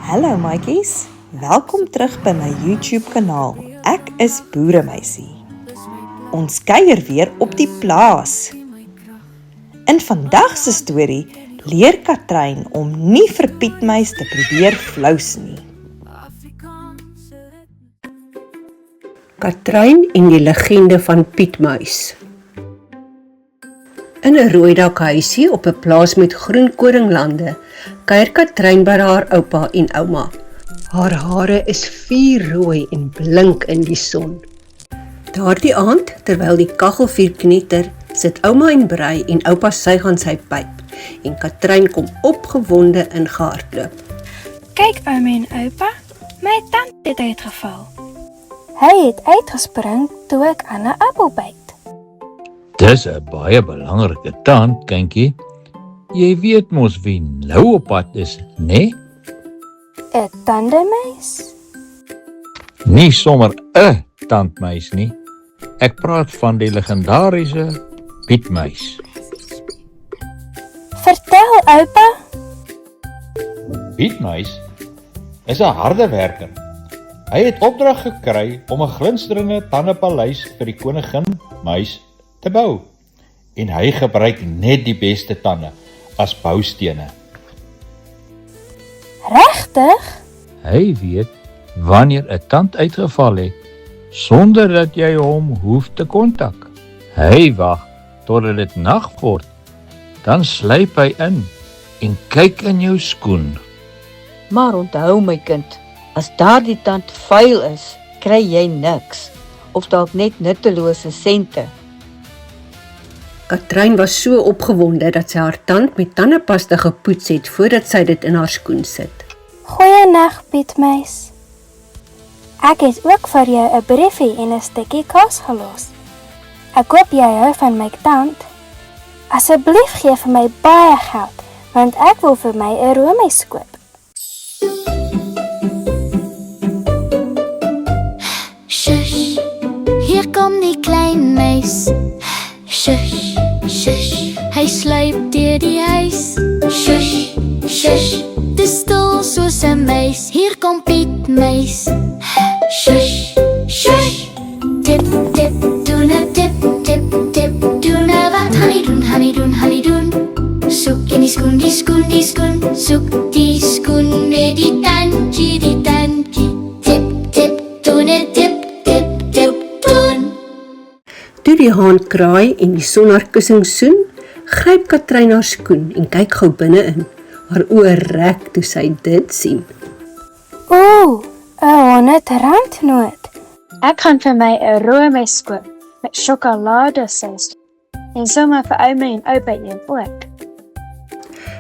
Hallo maatjies, welkom terug by my YouTube kanaal. Ek is Boeremeisie. Ons kuier weer op die plaas. In vandag se storie leer Katrein om nie vir Pietmuis te probeer flous nie. Katrein en die legende van Pietmuis. In 'n rooidak huisie op 'n plaas met groen koringlande, kuier Katrein by haar oupa en ouma. Haar hare is vuurrooi en blink in die son. Daardie aand, terwyl die kaggelvuur knetter, sit ouma en brei en oupa suig aan sy pyp en Katrein kom opgewonde ingehardloop. Kyk ouma en oupa, my tand het uitgeval. Hy het uitgespring toe ek aan 'n appel byt. Dis 'n baie belangrike tand, kindjie. Jy weet mos wie nou op pad is, né? 'n Tandemuis? Nie sommer 'n tandmuis nie. Ek praat van die legendariese Pietmuis. Vertel oupa. Pietmuis is 'n harde werker. Hy het opdrag gekry om 'n glinsterende tandepaleis vir die koningin muis te bou. En hy gebruik net die beste tande as boustene. Regtig? Hy weet wanneer 'n tand uitgeval het, sonder dat jy hom hoef te kontak. Hy wag totdat dit nag word, dan sluip hy in en kyk in jou skoen. Maar onthou my kind, as daardie tand vuil is, kry jy niks, of dalk net nuttelose sente. Katrein was so opgewonde dat sy haar tand met tandepasta gepoets het voordat sy dit in haar skoen sit. Goeienag Pietmuis. Ek het ook vir jou 'n briefie en 'n stukkie kaas gelos. Ek hoop jy hou van my tand. Asseblief gee vir my baie geld, want ek wil vir my 'n roomys koop. Shush, hier kom die klein muis. Shush, shush, hy sluip deur die huis. Shush, shush, dis stil soos 'n muis. Hier kom Pietmuis. Shush, shush, tip, tip, doen 'n tip, tip, tip, doen 'n wat honey doen, honey doen, honey doen. Soek in die skoen, die skoen, die skoen, soek die skoen met die tandjie, die tandjie. Tip, tip, doen 'n tip, tip, tip, doen. Toe die haan kraai en die son haar kussing soen, gryp Katrein haar skoen en kyk gou binne-in. Haar oë rek toe sy dit sien. Ooh, 'n R100 Ek gaan vir my 'n roomys koop met sjokoladesous en sommer vir ouma en oupa een ook.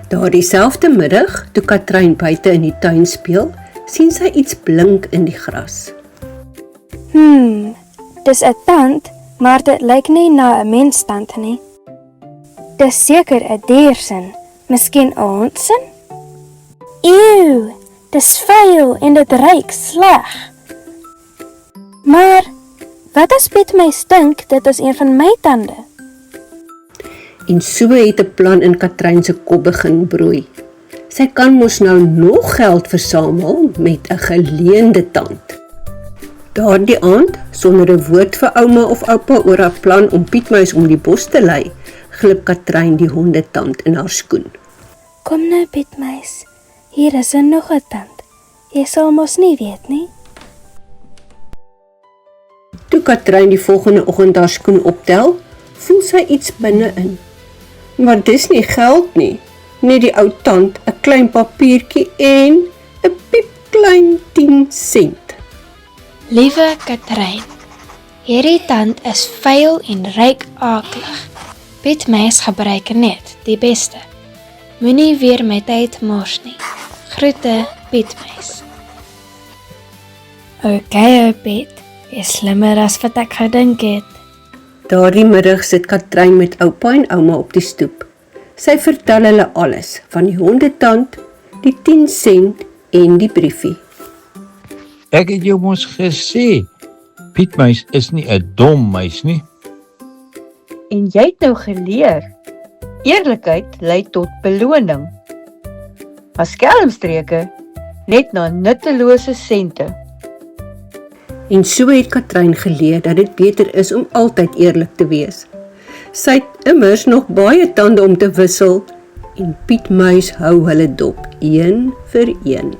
Daardie selfde middag, toe Katrein buite in die tuin speel, sien sy iets blink in die gras. Dis 'n tand, maar dit lyk nie na 'n menstand nie. Dis seker 'n diersin, miskien 'n hondsin? Ew, dis vuil en dit ruik sleg. Maar wat as Pietmuis dink dit is een van my tande? En so het 'n plan in Katrein se kop begin broei. Sy kan mos nou nog geld versamel met 'n geleende tand. Daardie aand, sonder 'n woord vir ouma of oupa oor haar plan om Pietmuis om die bos te lei, glip Katrein die hondetand in haar skoen. Kom nou Pietmuis, hier is nog 'n tand. Jy sal mos nie weet nie. Toe Katrein die volgende oggend haar skoen optel, voel sy iets binne-in. Maar dis nie geld nie, net die ou tand, 'n klein papiertjie en 'n piepklein 10 sent. Liewe Katrein, hierdie tand is vuil en ruik akelig. Pietmuis gebruik net die beste. Moenie weer my tyd mors nie. Groete, Pietmuis. Okay, Piet. Jy's slimmer as wat ek gedink het. Daardie middag sit Katrein met oupa en ouma op die stoep. Sy vertel hulle alles, van die hondetand, die 10 sent en die briefie. Ek het jou mos gesê, Pietmuis is nie 'n dom muis nie. En jy het nou geleer, eerlikheid lei tot beloning. Maar skelmstreke net na nuttelose sente. En so het Katrein geleer dat dit beter is om altyd eerlik te wees. Sy het immers nog baie tande om te wissel en Piet Muis hou hulle dop, een vir een.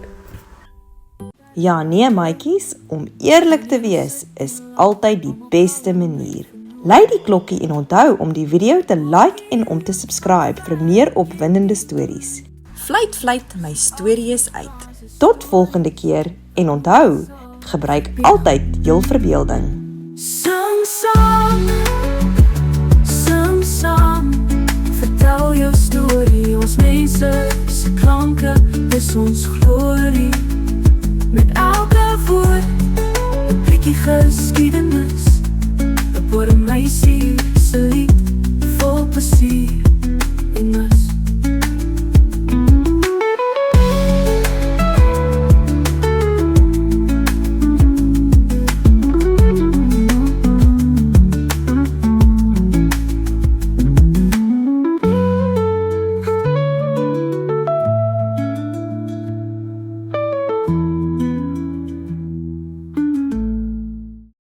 Ja nee maatjies, om eerlik te wees is altyd die beste manier. Lui die klokkie en onthou om die video te like en om te subscribe vir meer opwindende stories. Fluit, my storie is uit. Tot volgende keer en onthou, gebruik altyd jou verbeelding. Sing saam, vertel jou storie, ons mense se klanke is ons glorie. Met elke woord, 'n bietjie geskiedenis.